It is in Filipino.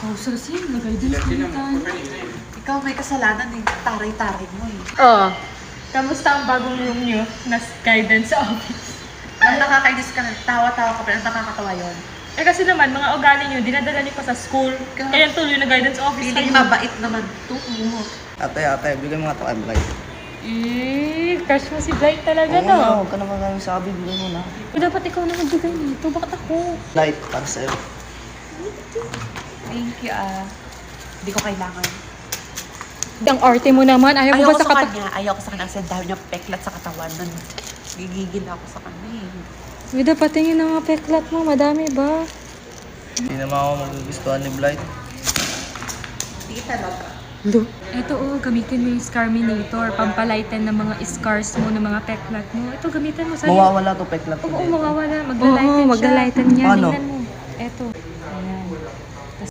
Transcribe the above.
Oh, Sasin, nag-guidance kami tayo. Ikaw may kasalanan eh. Taray-taray mo eh. Oo. Kamusta ang bagong room nyo na guidance office? Ang nakakainis ka na, tawa-tawa ka pa, ang nakakatawa yun. Eh kasi naman, mga ugali nyo, dinadala nyo pa sa school. Kaya tuloy na guidance office Feeling kayo. mabait naman to. Ate, bigyan mo nga ito kay Blight. Crush mo si Blight talaga, Oo no? na, huwag ka naman kami sabi, bigyan mo na. Dapat ikaw na magbigay nito. Bakit ako? Blight, para sa'yo. Thank you Hindi ko kailangan. Ang arte mo naman. Ayaw mo ba sa kanya. Ayaw ko sa kanya kasi ang dami niyang peklat sa katawan. Gigigil ako sa kanya eh. Uy, dapat tingin ng mga peklat mo. Madami ba? Hindi naman ako magugustuhan ni Blight. Hindi talaga. Look. Ito gamitin mo yung Scarminator. Pampalighten ng mga scars mo, ng mga peklat mo. Ito, gamitin mo. Mawawala to peklat ko Oo, din. mawawala. Magla-lighten siya. Magla-lighten niya. Paano? Tingnan mo. Ito.